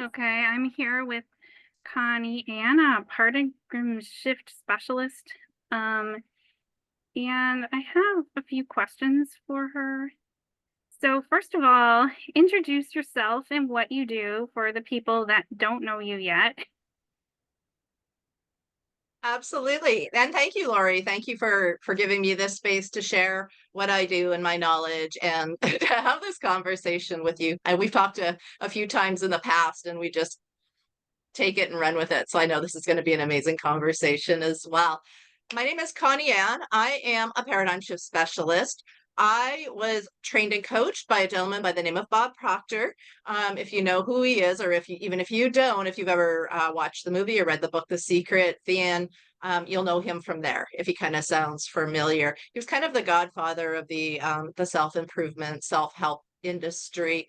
Okay, I'm here with Connie Anne, a paradigm shift specialist. Um, and I have a few questions for her. So, first of all, introduce yourself and what you do for the people that don't know you yet. Absolutely. And thank you, Lori. Thank you for giving me this space to share what I do and my knowledge and to have this conversation with you. And we've talked a few times in the past and we just take it and run with it. So I know this is going to be an amazing conversation as well. My name is Connie Anne. I am a paradigm shift specialist. I was trained and coached by a gentleman by the name of Bob Proctor. If you know who he is, or even if you don't, if you've ever watched the movie or read the book The Secret, then you'll know him from there. If he kind of sounds familiar, he was kind of the godfather of the self improvement, self help industry,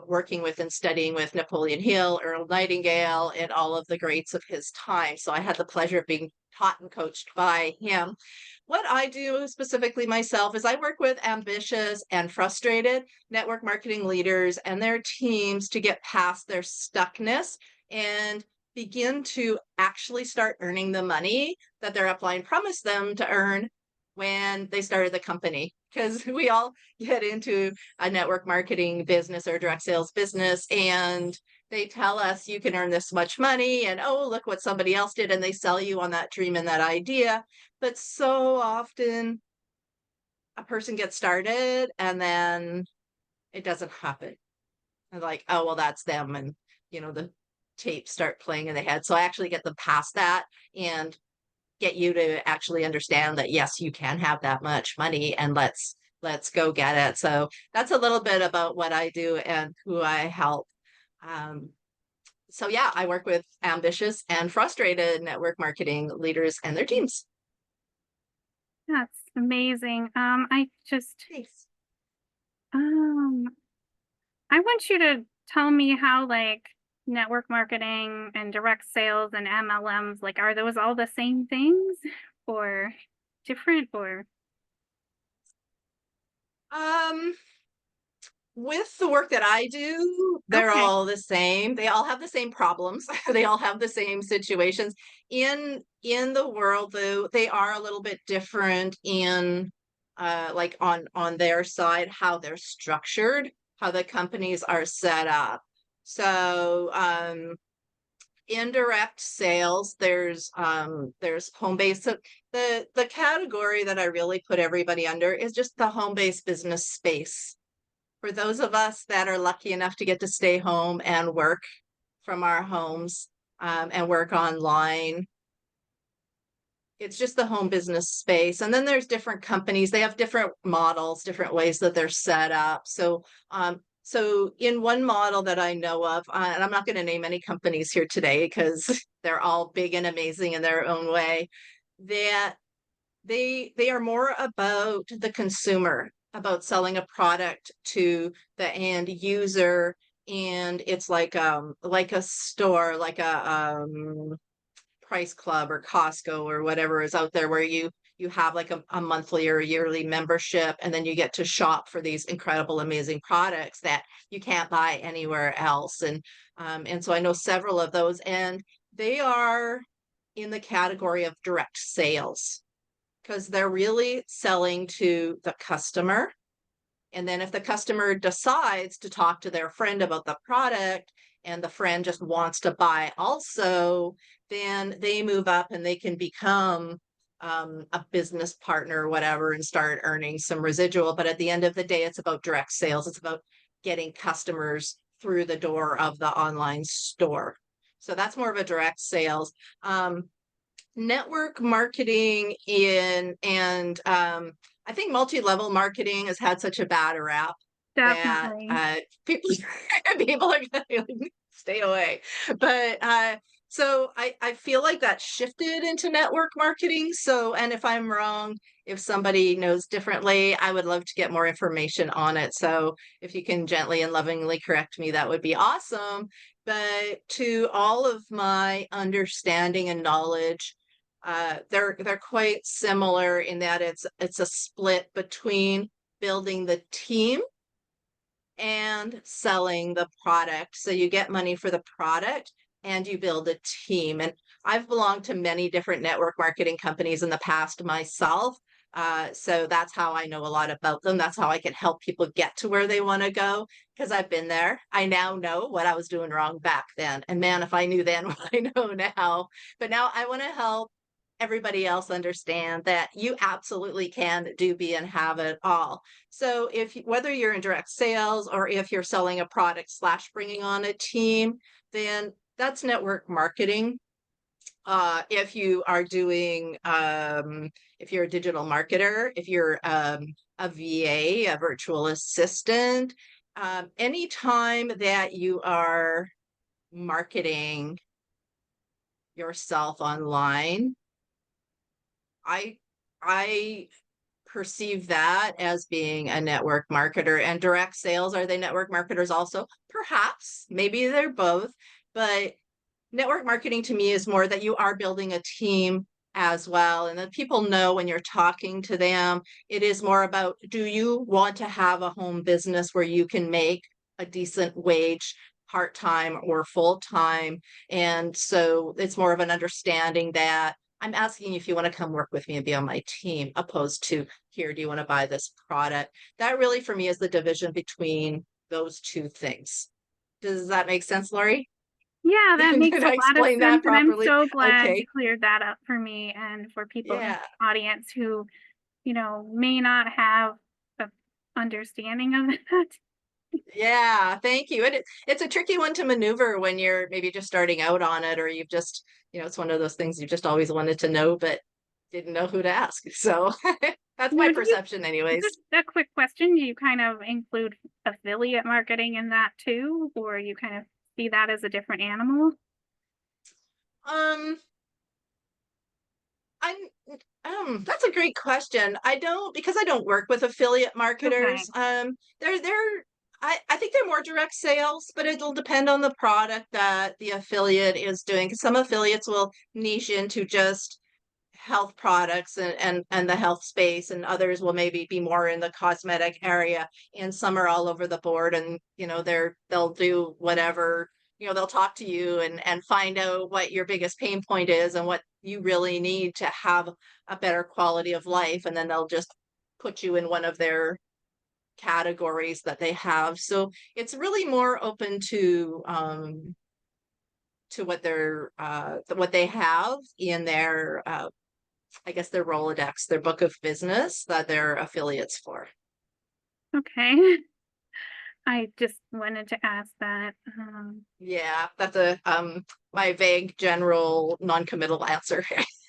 working with and studying with Napoleon Hill, Earl Nightingale, and all of the greats of his time. So I had the pleasure of being taught and coached by him. What I do specifically myself is I work with ambitious and frustrated network marketing leaders and their teams to get past their stuckness and begin to actually start earning the money that their upline promised them to earn when they started the company. Because we all get into a network marketing business or direct sales business and they tell us you can earn this much money and oh look what somebody else did, and they sell you on that dream and that idea. But so often a person gets started and then it doesn't happen. And like, oh well, that's them, and the tapes start playing in the head. So I actually get them past that and get you to actually understand that yes, you can have that much money, and let's go get it. So that's a little bit about what I do and who I help. um, so yeah, I work with ambitious and frustrated network marketing leaders and their teams. That's amazing. Thanks. Um, I want you to tell me how, like, network marketing and direct sales and MLMs, like, are those all the same things or different or um with the work that I do, they're okay. all the same. They all have the same problems. They all have the same situations. In the world, though, they are a little bit different in like on their side, how they're structured, how the companies are set up. So indirect sales, there's home base. So the category that I really put everybody under is just the home based business space for those of us that are lucky enough to get to stay home and work from our homes, and work online. It's just the home business space. And then there's different companies. They have different models, different ways that they're set up. So in one model that I know of, and I'm not going to name any companies here today because they're all big and amazing in their own way, that they are more about the consumer, about selling a product to the end user, and it's like a store, like a Price Club or Costco or whatever is out there, where you have like a monthly or a yearly membership, and then you get to shop for these incredible amazing products that you can't buy anywhere else. And so I know several of those, and they are in the category of direct sales because they're really selling to the customer. And then if the customer decides to talk to their friend about the product and the friend just wants to buy also, then they move up and they can become a business partner or whatever and start earning some residual. But at the end of the day, it's about direct sales. It's about getting customers through the door of the online store. So that's more of a direct sales. Network marketing in and I think multi-level marketing has had such a bad rap that Definitely. people people are gonna stay away. But so I feel like that shifted into network marketing. So, and if I'm wrong, if somebody knows differently, I would love to get more information on it. So if you can gently and lovingly correct me, that would be awesome. But to all of my understanding and knowledge, they're quite similar in that it's a split between building the team and selling the product. So you get money for the product and you build a team. And I've belonged to many different network marketing companies in the past myself. So that's how I know a lot about them. That's how I can help people get to where they want to go because I've been there. I now know what I was doing wrong back then. And man, if I knew then what I know now, but now I want to help everybody else understand that you absolutely can do, be, and have it all. So if whether you're in direct sales or if you're selling a product slash bringing on a team, then that's network marketing. If you are doing, if you're a digital marketer, if you're a VA, a virtual assistant, anytime that you are marketing yourself online, I I perceive that as being a network marketer. And direct sales, are they network marketers also? Perhaps, maybe they're both, but network marketing to me is more that you are building a team as well, and that people know when you're talking to them. It is more about, do you want to have a home business where you can make a decent wage part-time or full-time? And so it's more of an understanding that I'm asking you if you want to come work with me and be on my team, opposed to, here, do you want to buy this product? That really for me is the division between those two things. Does that make sense, Lori? Yeah, that makes Did a I lot of explain that sense, and I'm properly? so glad you Okay. cleared that up for me and for people in Yeah. the audience who, may not have a understanding of that. Yeah. Thank you. It's a tricky one to maneuver when you're maybe just starting out on it, or you've just, it's one of those things you just always wanted to know, but didn't know who to ask. So that's my Now, do you perception, anyways. just a quick question, do you kind of include affiliate marketing in that too, or you kind of see that as a different animal? Um, I'm that's a great question. I don't, because I don't work with affiliate Okay. marketers. They're I think they're more direct sales, but it'll depend on the product that the affiliate is doing. 'Cause some affiliates will niche into just health products and the health space, and others will maybe be more in the cosmetic area, and some are all over the board, and they'll do whatever. They'll talk to you and find out what your biggest pain point is and what you really need to have a better quality of life, and then they'll just put you in one of their categories that they have. So it's really more open to what they have in their I guess their Rolodex, their book of business that they're affiliates for. Okay. I just wanted to ask that. Yeah, that's a my vague, general, non-committal answer.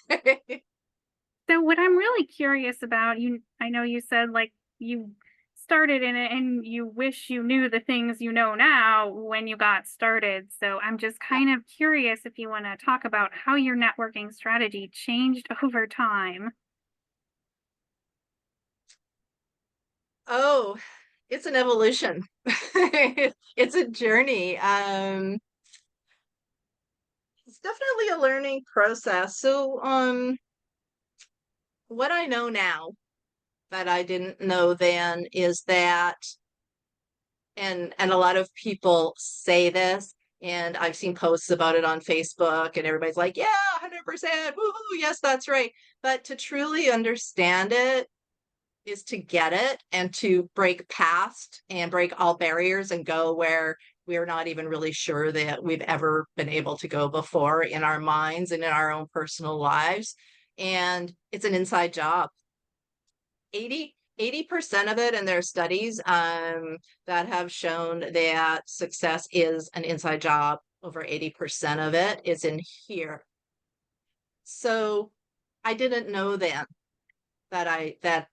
So what I'm really curious about, I know you said like you started in it and you wish you knew the things you know now when you got started. So I'm just Yeah. kind of curious if you want to talk about how your networking strategy changed over time. Oh, it's an evolution. It's a journey. It's definitely a learning process. So, what I know now that I didn't know then is that, and a lot of people say this, and I've seen posts about it on Facebook, and everybody's like, yeah, 100%, woohoo, yes, that's right. But to truly understand it is to get it and to break past and break all barriers and go where we're not even really sure that we've ever been able to go before in our minds and in our own personal lives. And it's an inside job. 80% of it, and there are studies that have shown that success is an inside job. Over 80% of it is in here. So I didn't know then that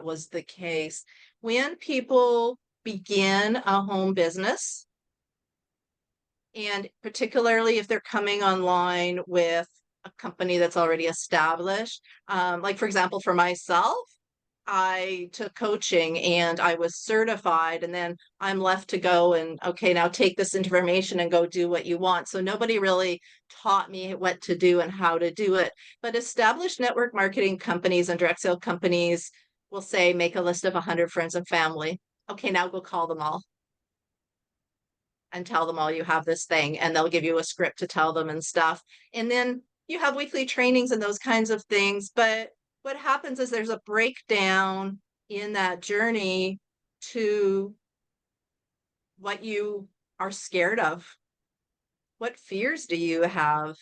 was the case. When people begin a home business, and particularly if they're coming online with a company that's already established, like for example, for myself, I took coaching and I was certified, and then I'm left to go and, okay, now take this information and go do what you want. So nobody really taught me what to do and how to do it. But established network marketing companies and direct sale companies will say, make a list of 100 friends and family. Okay, now go call them all. and tell them all you have this thing, and they'll give you a script to tell them and stuff. And then you have weekly trainings and those kinds of things. But what happens is there's a breakdown in that journey to what you are scared of. What fears do you have?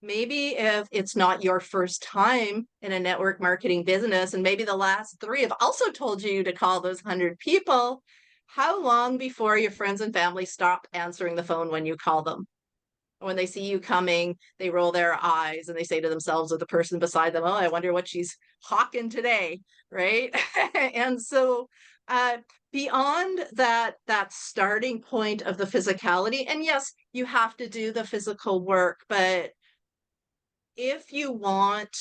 Maybe if it's not your first time in a network marketing business, and maybe the last three have also told you to call those 100 people, how long before your friends and family stop answering the phone when you call them? When they see you coming, they roll their eyes and they say to themselves or the person beside them, "Oh, I wonder what she's hawking today," right? And so, uh, beyond that starting point of the physicality, and yes, you have to do the physical work, but if you want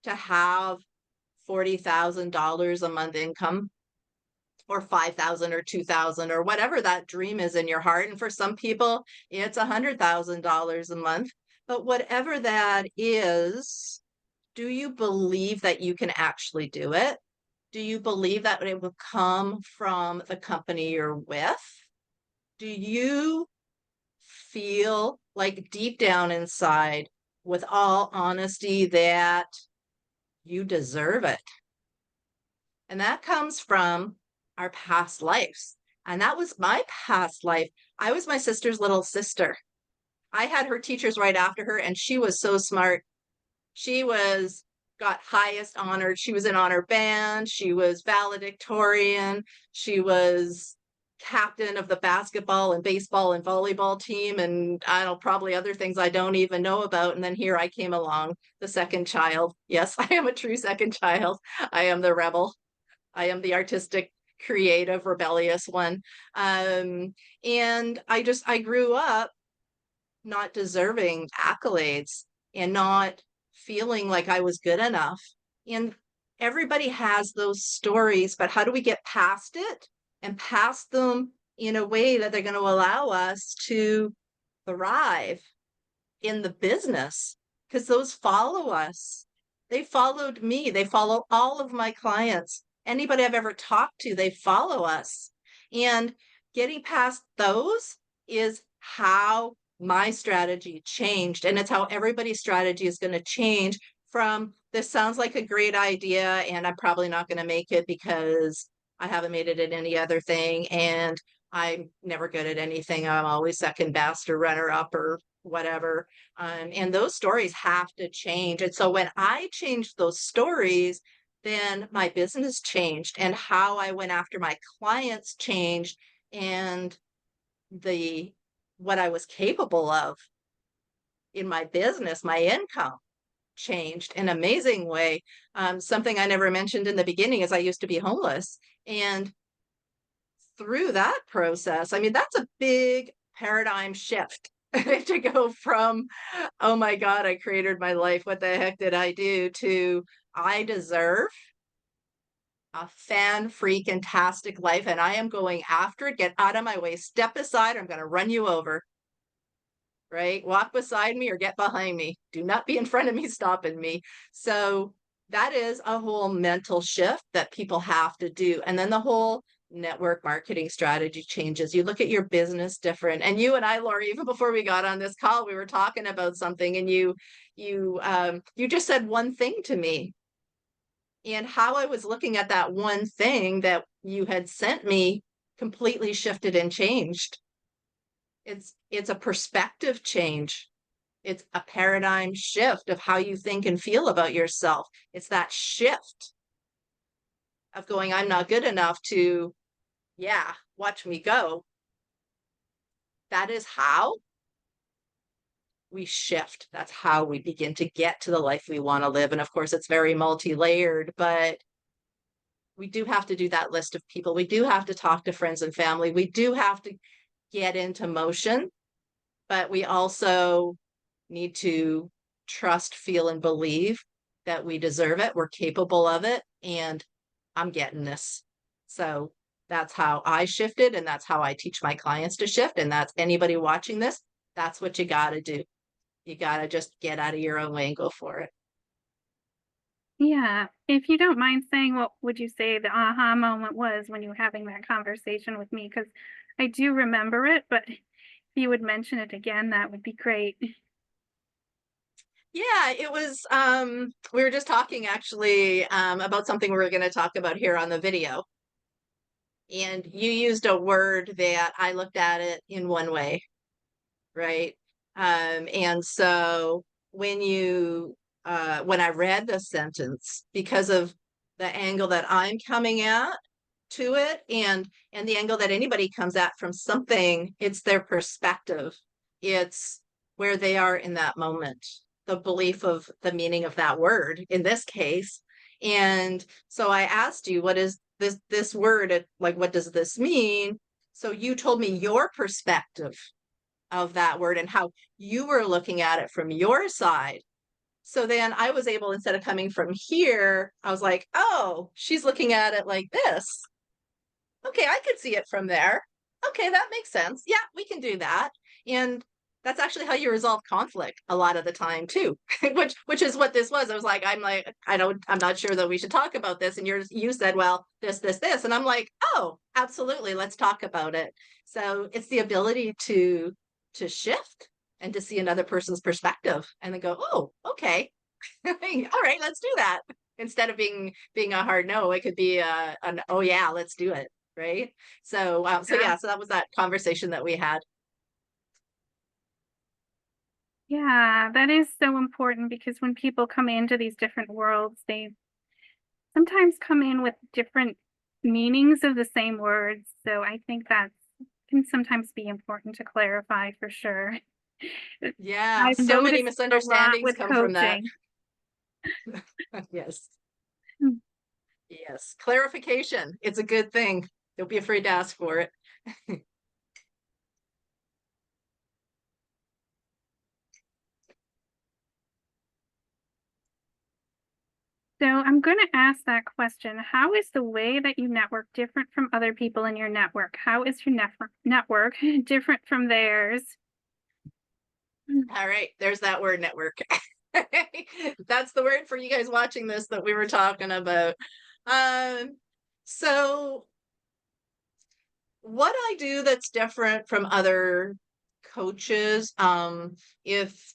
to have $40,000 a month income, or 5,000 or 2,000 or whatever that dream is in your heart. And for some people, it's $100,000 a month. But whatever that is, do you believe that you can actually do it? Do you believe that it will come from the company you're with? Do you feel like deep down inside, with all honesty, that you deserve it? And that comes from our past lives. And that was my past life. I was my sister's little sister. I had her teachers right after her, and she was so smart. She was got highest honored. She was in honor band. She was valedictorian. She was captain of the basketball and baseball and volleyball team. And I don't know, probably other things I don't even know about. And then here I came along, the second child. Yes, I am a true second child. I am the rebel. I am the artistic, creative, rebellious one. And I grew up not deserving accolades and not feeling like I was good enough. And everybody has those stories, but how do we get past it and past them in a way that they're going to allow us to thrive in the business? Because those follow us. They followed me. They follow all of my clients. Anybody I've ever talked to, they follow us. And getting past those is how my strategy changed. And it's how everybody's strategy is going to change from this sounds like a great idea, and I'm probably not going to make it because I haven't made it in any other thing. And I'm never good at anything. I'm always second best or runner up or whatever. And those stories have to change. And so when I changed those stories, then my business changed and how I went after my clients changed, and the what I was capable of in my business, my income changed in an amazing way. Something I never mentioned in the beginning is I used to be homeless. And through that process, I mean, that's a big paradigm shift to go from, oh my God, I created my life. What the heck did I do? To I deserve a fan freaking tastic life and I am going after it. Get out of my way. Step aside. I'm going to run you over. Right? Walk beside me or get behind me. Do not be in front of me, stopping me. So that is a whole mental shift that people have to do. And then the whole network marketing strategy changes. You look at your business different. And you and I, Lori, even before we got on this call, we were talking about something, and you just said one thing to me. And how I was looking at that one thing that you had sent me completely shifted and changed. It's a perspective change. It's a paradigm shift of how you think and feel about yourself. It's that shift of going, I'm not good enough, to, yeah, watch me go. That is how we shift. That's how we begin to get to the life we want to live. And of course, it's very multi-layered, but we do have to do that list of people. We do have to talk to friends and family. We do have to get into motion, but we also need to trust, feel, and believe that we deserve it. We're capable of it. And I'm getting this. So that's how I shifted. And that's how I teach my clients to shift. And that's anybody watching this. That's what you got to do. You got to just get out of your own way and go for it. Yeah, if you don't mind saying, what would you say the aha moment was when you were having that conversation with me? Because I do remember it, but if you would mention it again, that would be great. Yeah, it was, we were just talking actually, about something we were gonna talk about here on the video, and you used a word that I looked at it in one way, right? And so when you, when I read the sentence, because of the angle that I'm coming at to it, and the angle that anybody comes at from something, it's their perspective. It's where they are in that moment, the belief of the meaning of that word in this case. And so I asked you, what is this word? Like, what does this mean? So you told me your perspective of that word and how you were looking at it from your side. So then I was able, instead of coming from here, I was like, oh, she's looking at it like this. Okay, I could see it from there. Okay, that makes sense. Yeah, we can do that. And that's actually how you resolve conflict a lot of the time too, which is what this was. I was like, I'm not sure that we should talk about this. And you said, well, this. And I'm like, oh, absolutely, let's talk about it. So it's the ability to shift and to see another person's perspective and then go, oh, okay. All right, let's do that. Instead of being a hard no, it could be an oh yeah, let's do it. Right. So so Yeah. yeah, so that was that conversation that we had. Yeah, that is so important because when people come into these different worlds, they sometimes come in with different meanings of the same words. So I think that can sometimes be important to clarify for sure. Yeah, I've so many noticed a lot misunderstandings with come from that. coaching. Yes. Yes. Clarification. It's a good thing. Don't be afraid to ask for it. So I'm going to ask that question. How is the way that you network different from other people in your network? How is your network different from theirs? All right, there's that word, network. That's the word for you guys watching this that we were talking about. Um, so what I do that's different from other coaches, if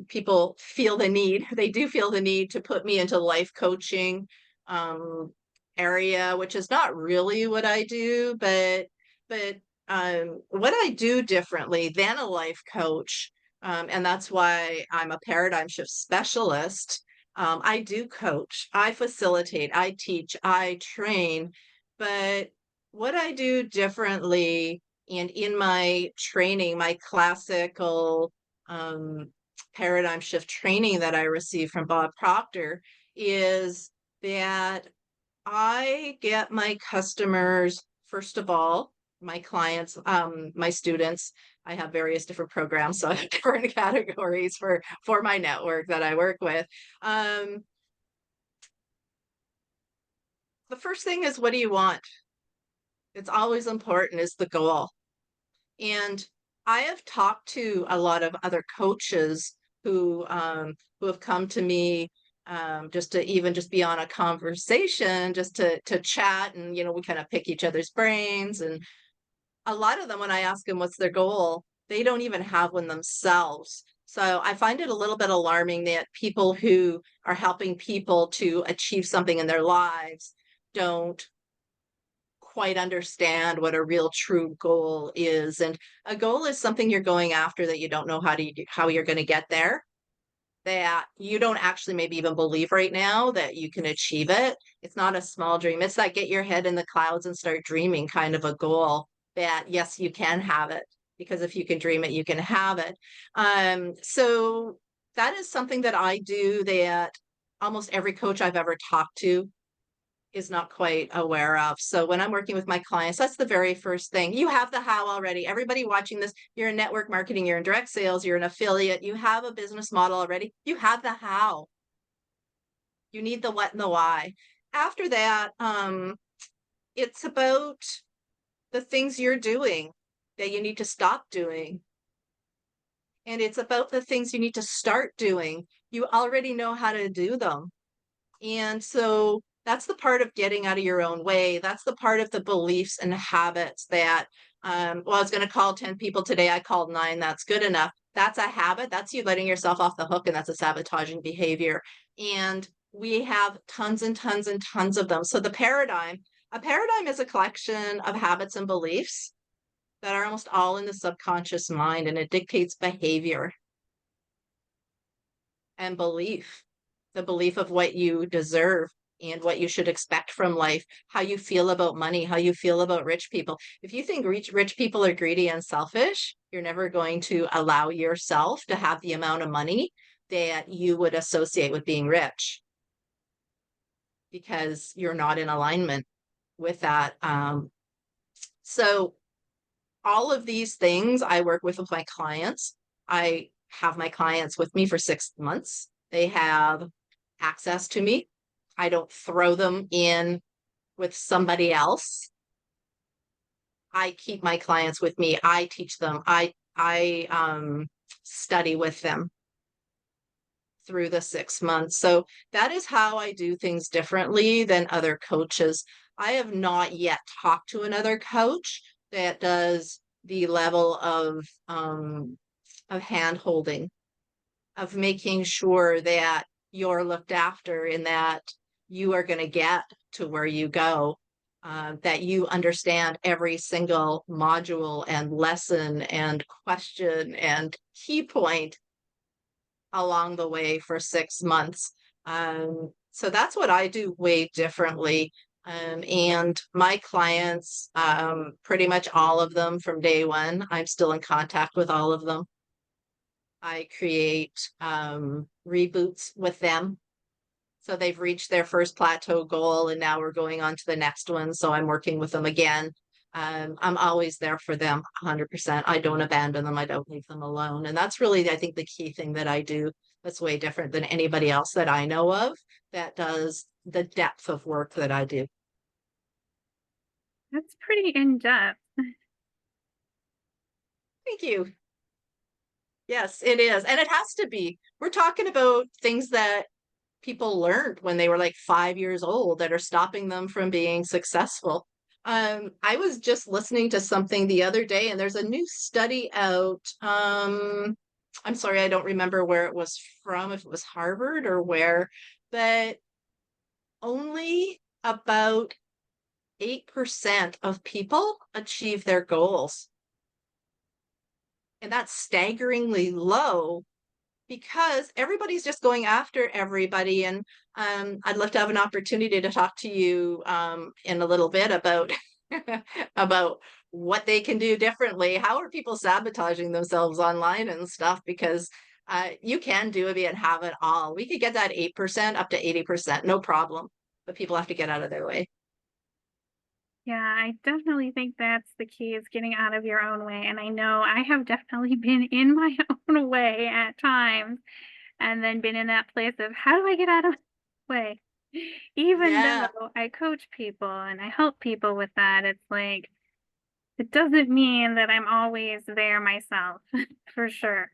people feel the need, they do feel the need to put me into life coaching um, area, which is not really what I do, but what I do differently than a life coach, and that's why I'm a paradigm shift specialist. I do coach, I facilitate, I teach, I train, but what I do differently, and in my training, my classical um, paradigm shift training that I received from Bob Proctor, is that I get my customers, first of all, my clients, my students. I have various different programs, so I have different categories for my network that I work with. Um, the first thing is, what do you want? It's always important, is the goal. And I have talked to a lot of other coaches who have come to me just to even just be on a conversation, just to chat, and we kind of pick each other's brains. And a lot of them, when I ask them what's their goal, they don't even have one themselves. So I find it a little bit alarming that people who are helping people to achieve something in their lives don't quite understand what a real true goal is. And a goal is something you're going after that you don't know how you're going to get there, that you don't actually maybe even believe right now that you can achieve it. It's not a small dream. It's that get your head in the clouds and start dreaming kind of a goal, that yes, you can have it, because if you can dream it, you can have it. So that is something that I do that almost every coach I've ever talked to is not quite aware of. So when I'm working with my clients, that's the very first thing. You have the how already. Everybody watching this, you're in network marketing, you're in direct sales, you're an affiliate, you have a business model already. You have the how. You need the what and the why. After that, it's about the things you're doing that you need to stop doing. And it's about the things you need to start doing. You already know how to do them. And so that's the part of getting out of your own way. That's the part of the beliefs and habits that, well, I was going to call 10 people today. I called 9. That's good enough. That's a habit. That's you letting yourself off the hook. And that's a sabotaging behavior. And we have tons and tons and tons of them. So a paradigm is a collection of habits and beliefs that are almost all in the subconscious mind, and it dictates behavior and belief, the belief of what you deserve and what you should expect from life, how you feel about money, how you feel about rich people. If you think rich people are greedy and selfish, you're never going to allow yourself to have the amount of money that you would associate with being rich, because you're not in alignment with that. So all of these things I work with my clients. I have my clients with me for 6 months. They have access to me. I don't throw them in with somebody else. I keep my clients with me. I teach them. I study with them through the 6 months. So that is how I do things differently than other coaches. I have not yet talked to another coach that does the level of hand holding, of making sure that you're looked after and that you are going to get to where you go, that you understand every single module and lesson and question and key point along the way for 6 months. So that's what I do way differently. And my clients, pretty much all of them from day one, I'm still in contact with all of them. I create reboots with them. So they've reached their first plateau goal and now we're going on to the next one. So I'm working with them again. I'm always there for them 100%. I don't abandon them. I don't leave them alone. And that's really, I think, the key thing that I do that's way different than anybody else that I know of that does the depth of work that I do. That's pretty in-depth. Thank you. Yes, it is. And it has to be. We're talking about things that people learned when they were like 5 years old that are stopping them from being successful. I was just listening to something the other day, and there's a new study out. I'm sorry, I don't remember where it was from, if it was Harvard or where, but only about 8% of people achieve their goals. And that's staggeringly low because everybody's just going after everybody. And I'd love to have an opportunity to talk to you in a little bit about about what they can do differently. How are people sabotaging themselves online and stuff? Because you can do it and have it all. We could get that 8% up to 80%, no problem. But people have to get out of their way. Yeah, I definitely think that's the key, is getting out of your own way. And I know I have definitely been in my own way at times and then been in that place of how do I get out of my way? Even Yeah. though I coach people and I help people with that, it's like it doesn't mean that I'm always there myself, for sure.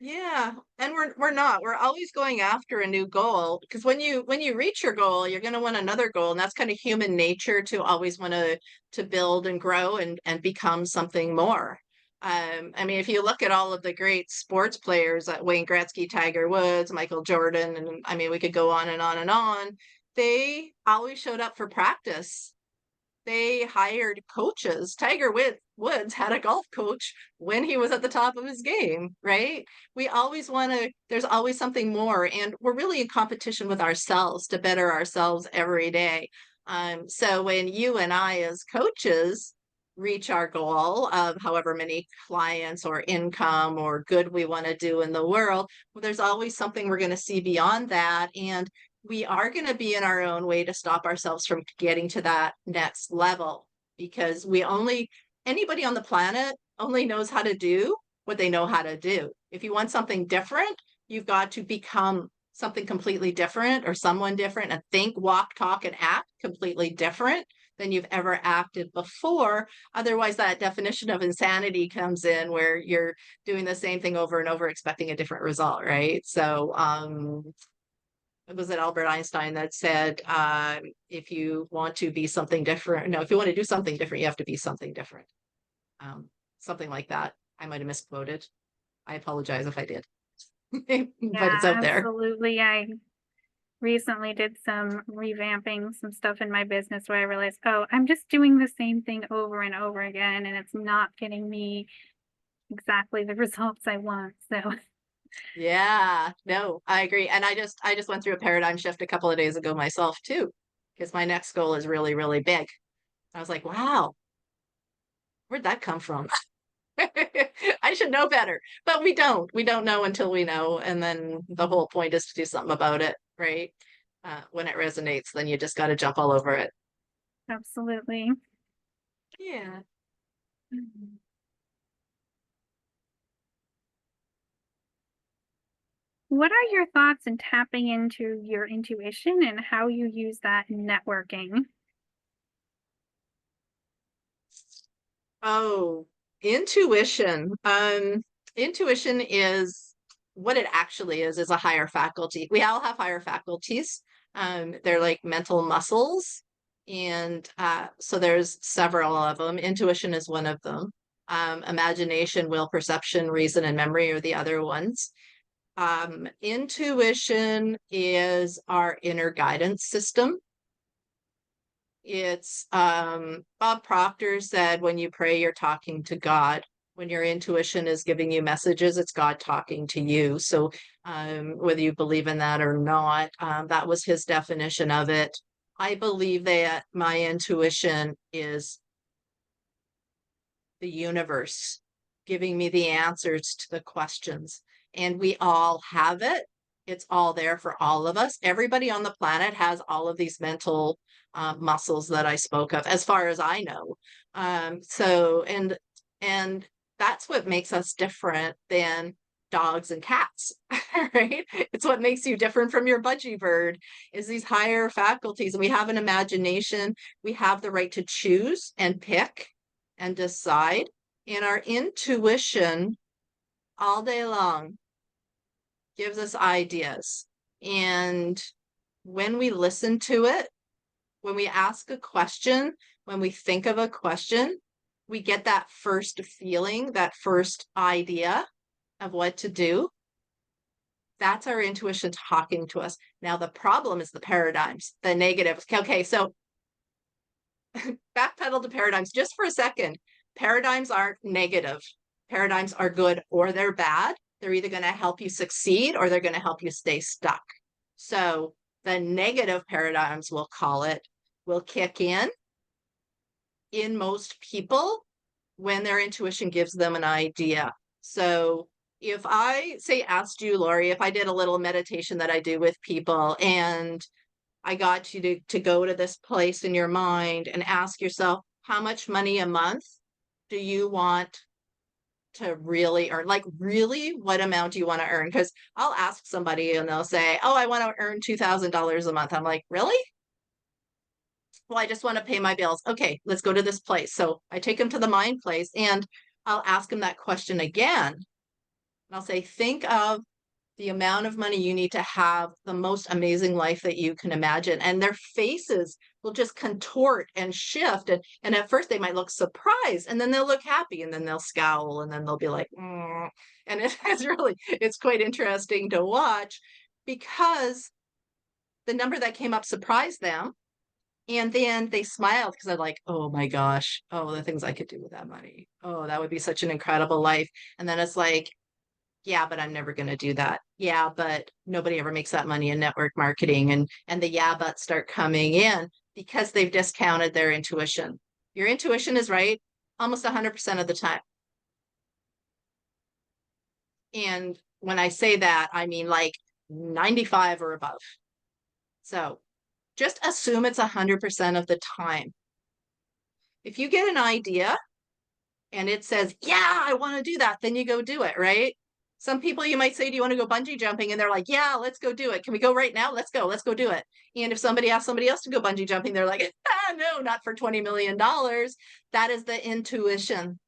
Yeah, and we're not. We're always going after a new goal because when you reach your goal, you're going to want another goal, and that's kind of human nature to always want to build and grow and become something more. I mean, if you look at all of the great sports players, Wayne Gretzky, Tiger Woods, Michael Jordan, and I mean, we could go on and on and on. They always showed up for practice. They hired coaches. Woods had a golf coach when he was at the top of his game, right? We always want to, there's always something more. And we're really in competition with ourselves to better ourselves every day. So when you and I, as coaches, reach our goal of however many clients or income or good we want to do in the world, well, there's always something we're going to see beyond that. And we are going to be in our own way to stop ourselves from getting to that next level, because anybody on the planet only knows how to do what they know how to do. If you want something different, you've got to become something completely different or someone different and think, walk, talk, and act completely different than you've ever acted before. Otherwise, that definition of insanity comes in where you're doing the same thing over and over, expecting a different result, right? So was it Albert Einstein that said, if you want to be something different, no, if you want to do something different, you have to be something different. Um, Something like that. I might have misquoted. I apologize if I did, but Yeah, it's out there. absolutely. I recently did some revamping some stuff in my business where I realized, oh, I'm just doing the same thing over and over again, and it's not getting me exactly the results I want. So, Yeah, no, I agree. And I just went through a paradigm shift a couple of days ago myself too, because my next goal is really, really big. I was like, wow, where'd that come from? I should know better, but we don't. We don't know until we know. And then the whole point is to do something about it, right? When it resonates, then you just got to jump all over it. absolutely. Yeah. Mhm. What are your thoughts in tapping into your intuition and how you use that in networking? Oh, intuition. Intuition is what it actually is a higher faculty. We all have higher faculties. They're like mental muscles. And so there's several of them. Intuition is one of them. Imagination, will, perception, reason, and memory are the other ones. Intuition is our inner guidance system. It's Bob Proctor said, when you pray, you're talking to God. When your intuition is giving you messages, it's God talking to you. So whether you believe in that or not, that was his definition of it. I believe that my intuition is the universe giving me the answers to the questions. And we all have it. It's all there for all of us. Everybody on the planet has all of these mental muscles that I spoke of, as far as I know. And that's what makes us different than dogs and cats, right? It's what makes you different from your budgie bird is these higher faculties. We have an imagination. We have the right to choose and pick and decide. And our intuition all day long gives us ideas. And when we listen to it, when we ask a question, when we think of a question, we get that first feeling, that first idea of what to do. That's our intuition talking to us. Now, the problem is the paradigms, the negatives. Okay, so backpedal to paradigms just for a second. Paradigms aren't negative. Paradigms are good or they're bad. They're either going to help you succeed or they're going to help you stay stuck. So the negative paradigms, we'll call it, will kick in most people when their intuition gives them an idea. So if I say asked you, Lori, if I did a little meditation that I do with people and I got you to go to this place in your mind and ask yourself, how much money a month do you want to really earn? Like, really, what amount do you want to earn? Because I'll ask somebody and they'll say, oh, I want to earn $2,000 a month. I'm like, really? Well, I just want to pay my bills. Okay, let's go to this place. So I take them to the mind place and I'll ask them that question again. And I'll say, think of the amount of money you need to have the most amazing life that you can imagine. And their faces will just contort and shift. And at first they might look surprised and then they'll look happy and then they'll scowl and then they'll be like, mm. And it's quite interesting to watch because the number that came up surprised them. And then they smiled because they're like, oh my gosh, oh, the things I could do with that money. Oh, that would be such an incredible life. And then it's like, yeah, but I'm never going to do that. Yeah, but nobody ever makes that money in network marketing. And the yeah buts start coming in because they've discounted their intuition. Your intuition is right almost 100% of the time. And when I say that, I mean like 95 or above. So just assume it's 100% of the time. If you get an idea and it says, yeah, I want to do that, then you go do it, right? Some people you might say, do you want to go bungee jumping? And they're like, yeah, let's go do it. Can we go right now? Let's go do it. And if somebody asks somebody else to go bungee jumping, they're like, no, not for $20 million. That is the intuition.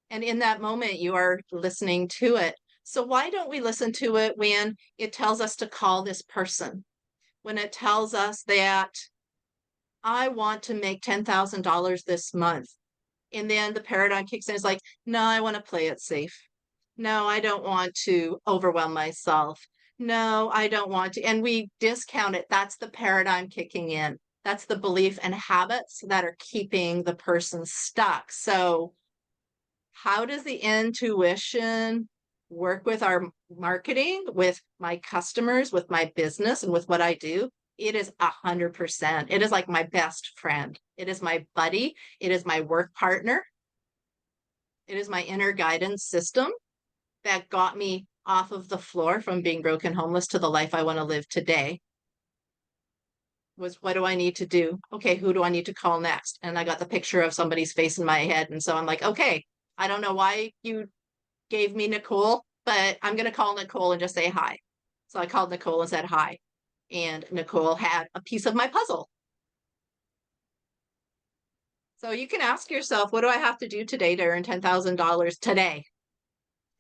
And in that moment, you are listening to it. So why don't we listen to it when it tells us to call this person? when it tells us that I want to make $10,000 this month. And then the paradigm kicks in. It's like, no, I want to play it safe. No, I don't want to overwhelm myself. No, I don't want to. And we discount it. That's the paradigm kicking in. That's the belief and habits that are keeping the person stuck. So, how does the intuition work with our marketing, with my customers, with my business, and with what I do? It is 100%. It is like my best friend. It is my buddy. It is my work partner. It is my inner guidance system that got me off of the floor from being broken homeless to the life I want to live today. Was what do I need to do? Okay, who do I need to call next? And I got the picture of somebody's face in my head. And so I'm like, okay, I don't know why you gave me Nicole, but I'm going to call Nicole and just say hi. So I called Nicole and said hi. And Nicole had a piece of my puzzle. So you can ask yourself, what do I have to do today to earn $10,000 today?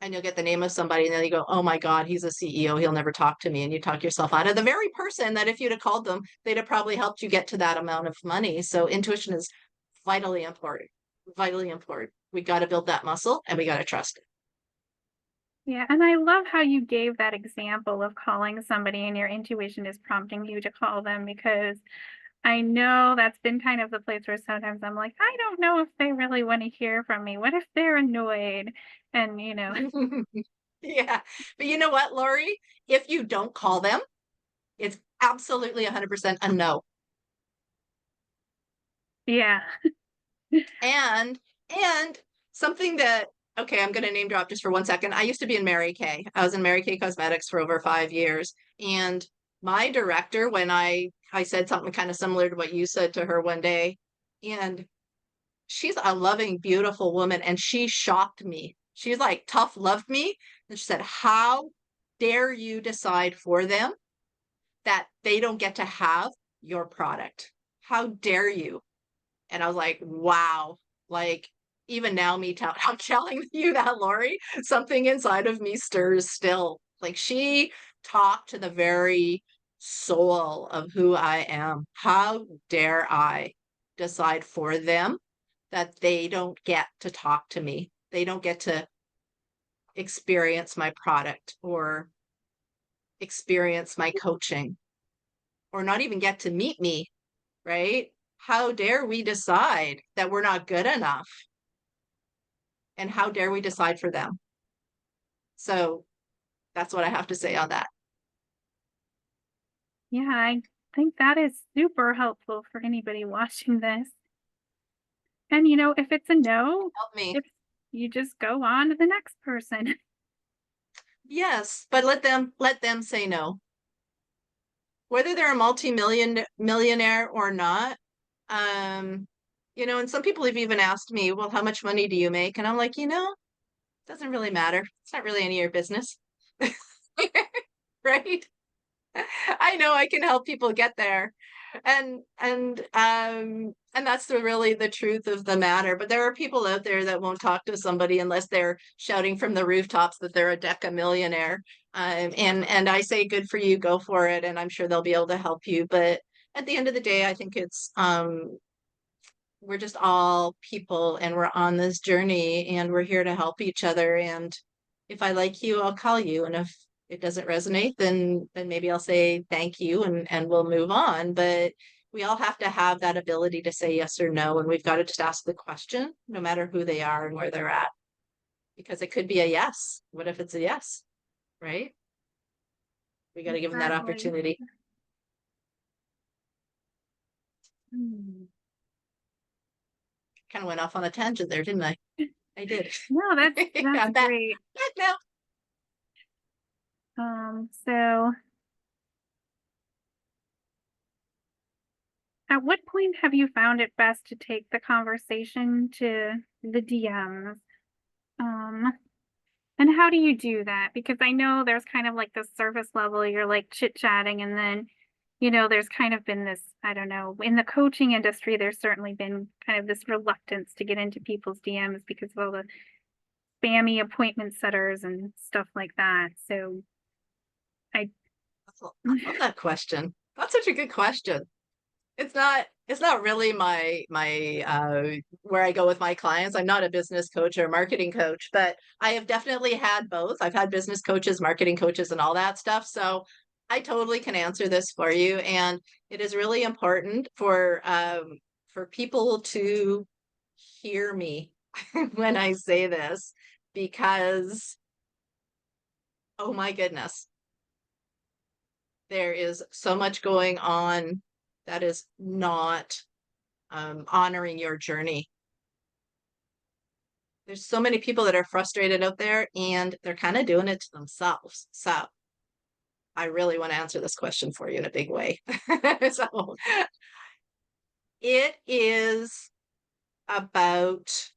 And you'll get the name of somebody, and then you go, oh my God, he's a CEO. He'll never talk to me. And you talk yourself out of the very person that if you'd have called them, they'd have probably helped you get to that amount of money. So intuition is vitally important, vitally important. We got to build that muscle and we got to trust it. Yeah, and I love how you gave that example of calling somebody and your intuition is prompting you to call them, because I know that's been kind of the place where sometimes I'm like, I don't know if they really want to hear from me. What if they're annoyed? And, Yeah. But you know what, Lori? If you don't call them, it's absolutely 100% a no. yeah. And something that, okay, I'm going to name drop just for 1 second. I used to be in Mary Kay. I was in Mary Kay Cosmetics for over 5 years. And my director, when I said something kind of similar to what you said to her one day, and she's a loving, beautiful woman, and she shocked me. She's like, tough loved me. And she said, how dare you decide for them that they don't get to have your product? How dare you? And I was like, wow, like even now, I'm telling you that, Lori, something inside of me stirs still. Like she talked to the very soul of who I am. How dare I decide for them that they don't get to talk to me? They don't get to experience my product or experience my coaching or not even get to meet me, right? How dare we decide that we're not good enough? And how dare we decide for them? So that's what I have to say on that. Yeah, I think that is super helpful for anybody watching this. And if it's a no, Help me. if you just go on to the next person. Yes, but let them say no. Whether they're a millionaire or not. And some people have even asked me, well, how much money do you make? And I'm like, it doesn't really matter. It's not really any of your business. Right? I know I can help people get there. And that's really the truth of the matter. But there are people out there that won't talk to somebody unless they're shouting from the rooftops that they're a deca millionaire. And I say, good for you, go for it. And I'm sure they'll be able to help you. But at the end of the day, I think it's we're just all people and we're on this journey and we're here to help each other. And if I like you, I'll call you. And if it doesn't resonate, then maybe I'll say thank you and we'll move on. But we all have to have that ability to say yes or no. And we've got to just ask the question, no matter who they are and where they're at. Because it could be a yes. What if it's a yes? Right? We got to give them that Exactly. opportunity. Kind of went off on a tangent there, didn't I? I did. No, that's I'm back great. now. So at what point have you found it best to take the conversation to the DMs? And how do you do that? Because I know there's kind of like the surface level, you're like chit-chatting, and then, there's kind of been this, I don't know, in the coaching industry, there's certainly been kind of this reluctance to get into people's DMs because of all the spammy appointment setters and stuff like that. So I I love that question. That's such a good question. It's not really where I go with my clients. I'm not a business coach or marketing coach, but I have definitely had both. I've had business coaches, marketing coaches, and all that stuff. So I totally can answer this for you. And it is really important for people to hear me when I say this, because oh my goodness, there is so much going on that is not honoring your journey. There's so many people that are frustrated out there and they're kind of doing it to themselves. So I really want to answer this question for you in a big way. So it is about,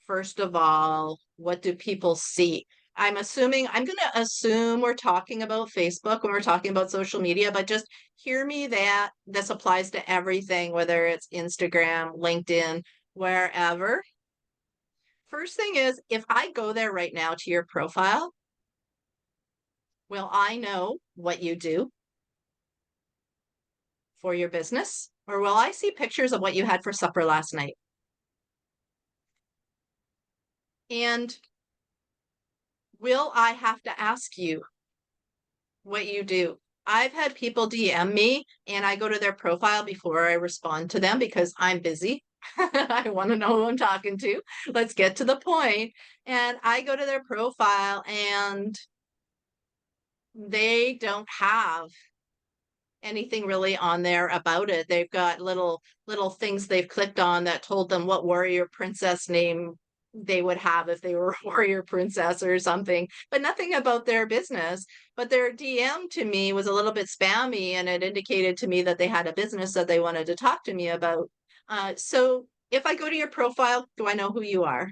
first of all, what do people see? I'm going to assume we're talking about Facebook when we're talking about social media, but just hear me that this applies to everything, whether it's Instagram, LinkedIn, wherever. First thing is, if I go there right now to your profile, will I know what you do for your business? Or will I see pictures of what you had for supper last night? And will I have to ask you what you do? I've had people DM me and I go to their profile before I respond to them because I'm busy. I want to know who I'm talking to. Let's get to the point. And I go to their profile and they don't have anything really on there about it. They've got little things they've clicked on that told them what warrior princess name they would have if they were a warrior princess or something, but nothing about their business. But their DM to me was a little bit spammy and it indicated to me that they had a business that they wanted to talk to me about. So if I go to your profile, do I know who you are?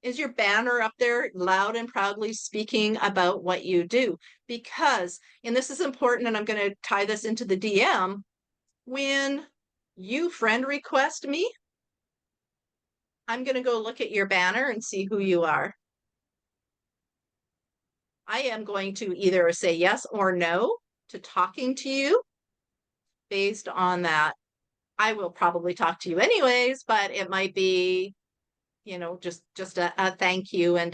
Is your banner up there loud and proudly speaking about what you do? Because, and this is important, and I'm going to tie this into the DM, when you friend request me, I'm going to go look at your banner and see who you are. I am going to either say yes or no to talking to you based on that. I will probably talk to you anyways, but it might be, just a thank you and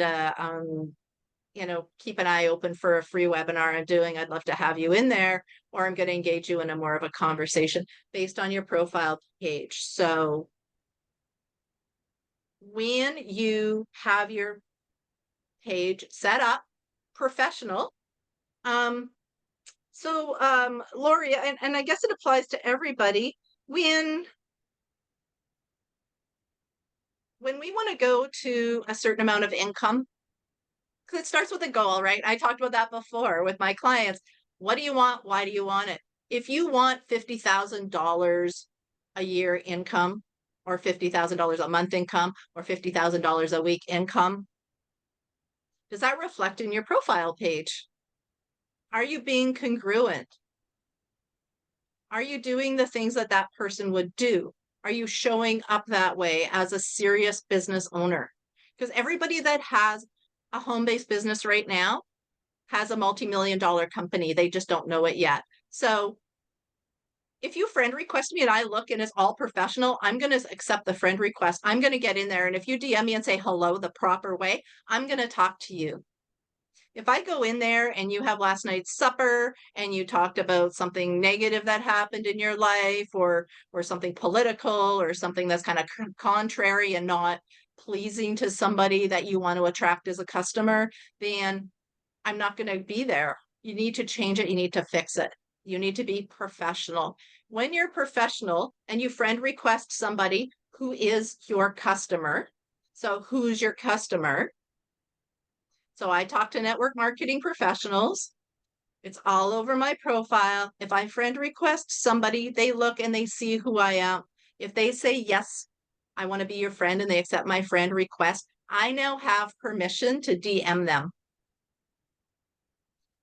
keep an eye open for a free webinar I'm doing. I'd love to have you in there, or I'm going to engage you in a more of a conversation based on your profile page. So when you have your page set up, professional, Lori, and I guess it applies to everybody, when we want to go to a certain amount of income, because it starts with a goal, right? I talked about that before with my clients. What do you want? Why do you want it? If you want $50,000 a year income, or $50,000 a month income, or $50,000 a week income, does that reflect in your profile page? Are you being congruent? Are you doing the things that that person would do? Are you showing up that way as a serious business owner? Because everybody that has a home-based business right now has a multi-million-dollar company. They just don't know it yet. So if you friend request me and I look and it's all professional, I'm going to accept the friend request. I'm going to get in there. And if you DM me and say hello the proper way, I'm going to talk to you. If I go in there and you have last night's supper and you talked about something negative that happened in your life, or something political, or something that's kind of contrary and not pleasing to somebody that you want to attract as a customer, then I'm not going to be there. You need to change it. You need to fix it. You need to be professional. When you're professional and you friend request somebody who is your customer, so who's your customer? So I talk to network marketing professionals. It's all over my profile. If I friend request somebody, they look and they see who I am. If they say, yes, I want to be your friend, and they accept my friend request, I now have permission to DM them.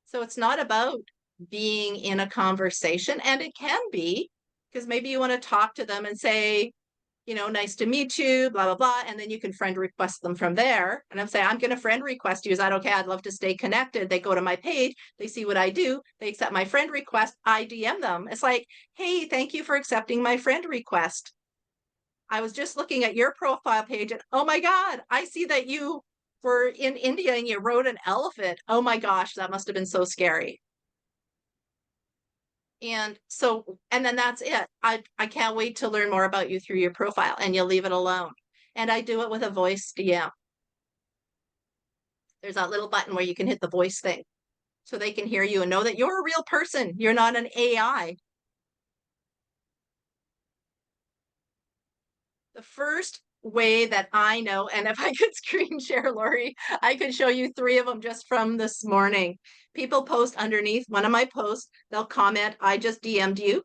So it's not about being in a conversation, and it can be, because maybe you want to talk to them and say, nice to meet you, blah, blah, blah. And then you can friend request them from there. And I'm saying, I'm going to friend request you. Is that okay? I'd love to stay connected. They go to my page. They see what I do. They accept my friend request. I DM them. It's like, hey, thank you for accepting my friend request. I was just looking at your profile page and oh my God, I see that you were in India and you rode an elephant. Oh my gosh, that must have been so scary. And so, and then that's it. I can't wait to learn more about you through your profile, and you'll leave it alone. And I do it with a voice DM. There's that little button where you can hit the voice thing so they can hear you and know that you're a real person. You're not an AI. The first way that I know, and if I could screen share, Lori, I could show you 3 of them just from this morning. People post underneath one of my posts, they'll comment, I just DM'd you.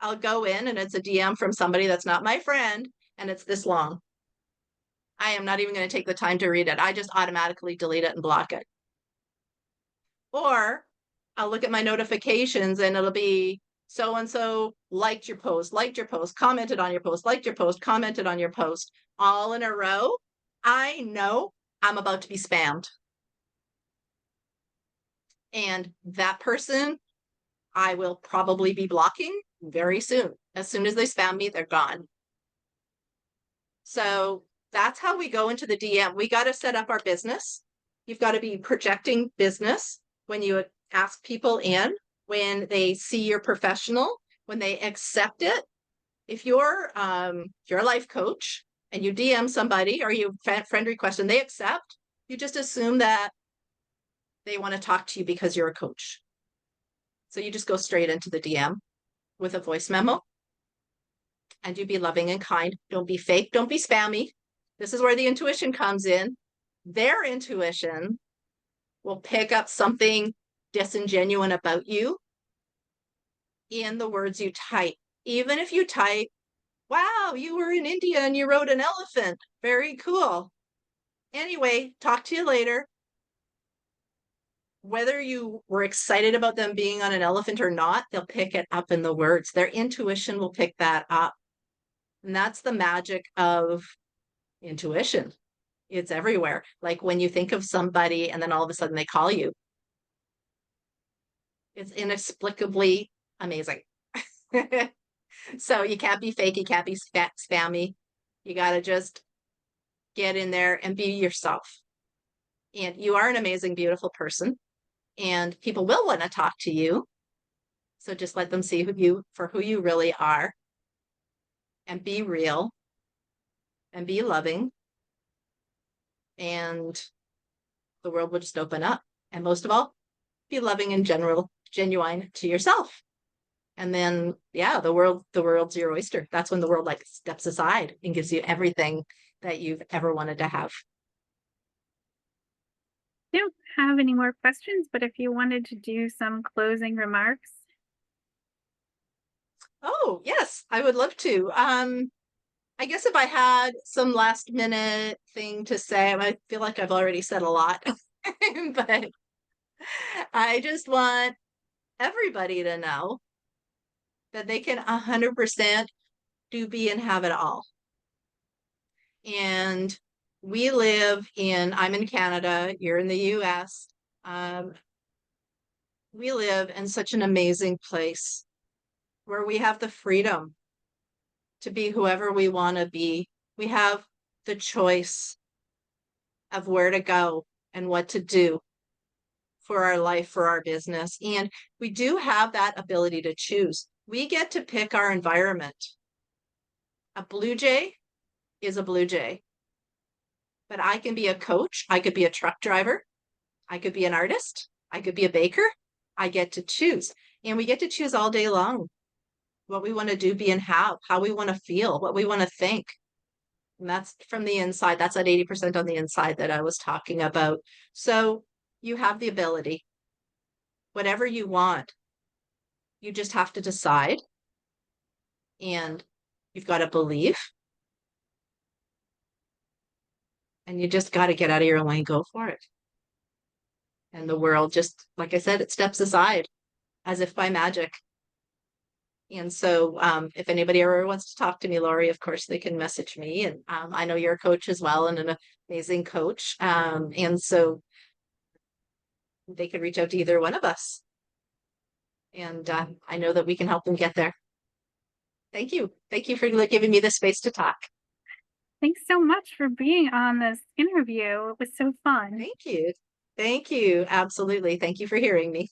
I'll go in and it's a DM from somebody that's not my friend, and it's this long. I am not even going to take the time to read it. I just automatically delete it and block it. Or I'll look at my notifications and it'll be so and so liked your post, commented on your post, liked your post, commented on your post, all in a row. I know I'm about to be spammed. And that person I will probably be blocking very soon. As soon as they spam me, they're gone. So that's how we go into the DM. We got to set up our business. You've got to be projecting business when you ask people in, when they see you're professional, when they accept it. If you're a life coach and you DM somebody or you friend request and they accept, you just assume that they want to talk to you because you're a coach. So you just go straight into the DM with a voice memo, and you be loving and kind. Don't be fake. Don't be spammy. This is where the intuition comes in. Their intuition will pick up something disingenuous about you in the words you type. Even if you type, wow, you were in India and you rode an elephant. Very cool. Anyway, talk to you later. Whether you were excited about them being on an elephant or not, they'll pick it up in the words. Their intuition will pick that up. And that's the magic of intuition. It's everywhere. Like when you think of somebody and then all of a sudden they call you. It's inexplicably amazing. So you can't be fake. You can't be spammy. You got to just get in there and be yourself. And you are an amazing, beautiful person. And people will want to talk to you. So just let them see who you really are. And be real. And be loving. And the world will just open up. And most of all, be loving and genuine to yourself. And then, yeah, the world's your oyster. That's when the world like steps aside and gives you everything that you've ever wanted to have. I don't have any more questions, but if you wanted to do some closing remarks. Oh, yes, I would love to. I guess if I had some last minute thing to say, I feel like I've already said a lot, but I just want everybody to know that they can 100% do, be, and have it all. And I'm in Canada, you're in the US. We live in such an amazing place where we have the freedom to be whoever we want to be. We have the choice of where to go and what to do for our life, for our business. And we do have that ability to choose. We get to pick our environment. A blue jay is a blue jay. But I can be a coach. I could be a truck driver. I could be an artist. I could be a baker. I get to choose. And we get to choose all day long what we want to do, be, and have, how we want to feel, what we want to think. And that's from the inside. That's that 80% on the inside that I was talking about. So you have the ability, whatever you want, you just have to decide. And you've got to believe. And you just got to get out of your lane, go for it. And the world just, like I said, it steps aside as if by magic. And so if anybody ever wants to talk to me, Lori, of course they can message me. And I know you're a coach as well and an amazing coach. And so they could reach out to either one of us. And I know that we can help them get there. Thank you. Thank you for giving me the space to talk. Thanks so much for being on this interview. It was so fun. Thank you. Thank you. Absolutely. Thank you for hearing me.